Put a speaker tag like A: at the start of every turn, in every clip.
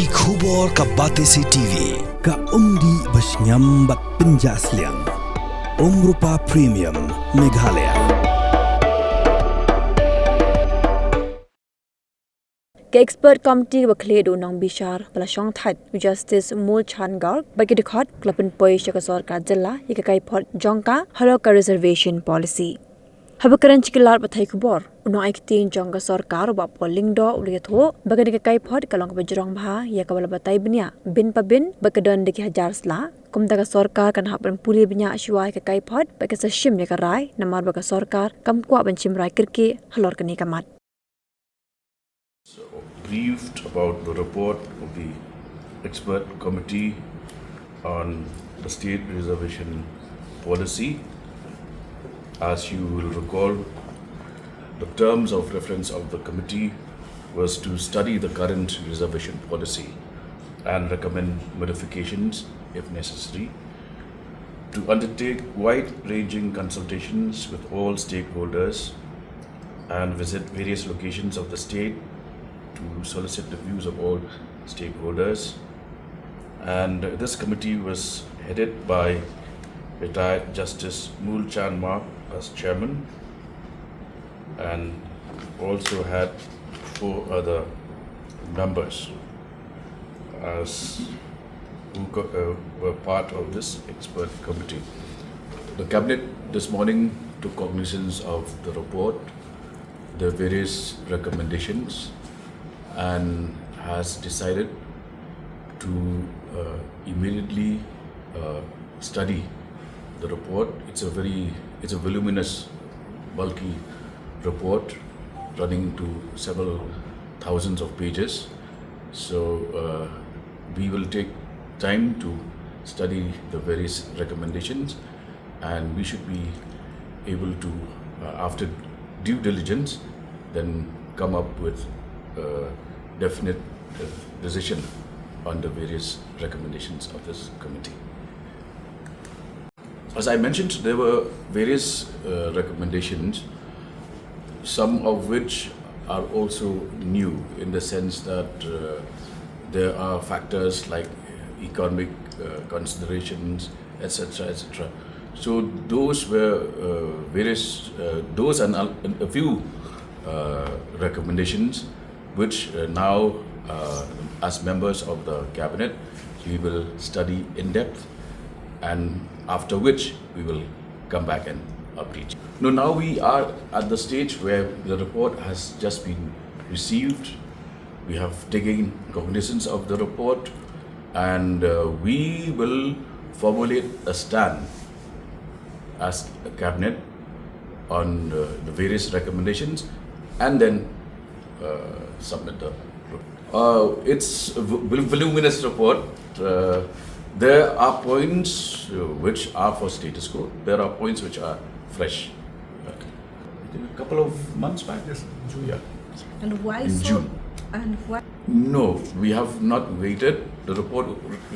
A: Ki khubor ka Batesi TV.
B: Ka umdi basnyam bat penjaslian. Rupa Premium Meghalaya.
C: Ke expert committee wakle do nang bishar bala shong that justice mul changar bagi dekhot klapen poi shaka Sorkar jalla yaka Kaiphod jongka halo ka reservation policy habakaran chikilar bathai khubor uno aiktin jongka Sorkar ba polling do uliatho bagi ka Kaiphod kalong ba jirong bha yaka bala batai Bniah bin pabin bakadon de Hajar sla kumda ka Sorkar kan hapan Pule Bniah Shuwa ka Kaiphod bagi sa shim yaka rai namar baka Sorkar kam kwa ban chim rai kirke halor kani kamat.
D: Briefed about the report of the expert committee on the state reservation policy. As you will recall, the terms of reference of the committee was to study the current reservation policy and recommend modifications if necessary, to undertake wide-ranging consultations with all stakeholders and visit various locations of the state to solicit the views of all stakeholders. And this committee was headed by retired Justice Mul Chanmark as chairman, and also had 4 other members who were part of this expert committee. The cabinet this morning took cognizance of the report, the various recommendations, and has decided to immediately study the report. It's a voluminous, bulky report running to several thousands of pages. So we will take time to study the various recommendations, and we should be able to, after due diligence, then come up with definite decision on the various recommendations of this committee. As I mentioned, there were various recommendations, some of which are also new in the sense that there are factors like economic considerations, etc., etc. So those were those and a few recommendations which now, as members of the cabinet, we will study in depth, and after which we will come back and update you. Now we are at the stage where the report has just been received. We have taken cognizance of the report, and we will formulate a stand as a cabinet on the various recommendations, and then submit the report. It's a voluminous report. There are points which are for status quo. There are points which are fresh. A couple of months back, yes, June. Yeah.
E: And why
D: in
E: so?
D: June.
E: And why?
D: No, we have not waited. The report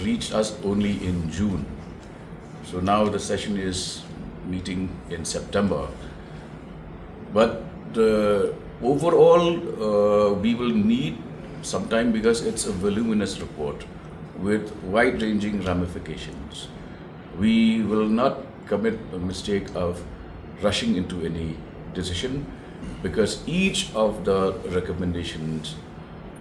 D: reached us only in June. So now the session is meeting in September. But overall, we will need some time because it's a voluminous report with wide-ranging ramifications. We will not commit a mistake of rushing into any decision because each of the recommendations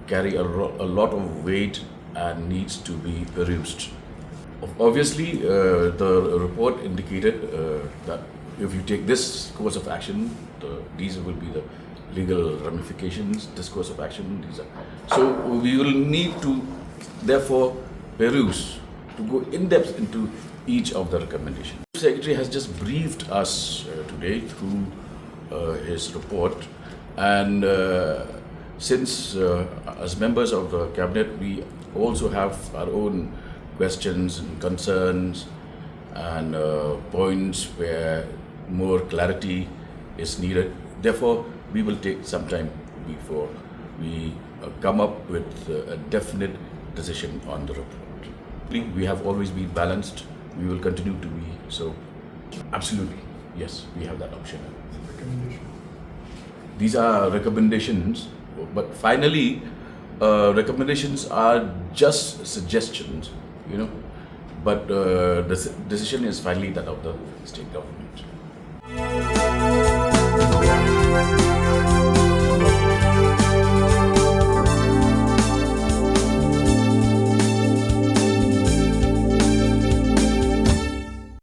D: carry a lot of weight and needs to be perused. Obviously, the report indicated that if you take this course of action, these will be the legal ramifications, this course of action. So we will need to therefore peruse, to go in depth into each of the recommendations. The Secretary has just briefed us today through his report, and since as members of the cabinet we also have our own questions and concerns and points where more clarity is needed. Therefore, we will take some time before we come up with a definite decision on the report. We have always been balanced. We will continue to be so. Absolutely, yes, we have that option. These are recommendations, but finally recommendations are just suggestions, but the decision is finally that of the state government.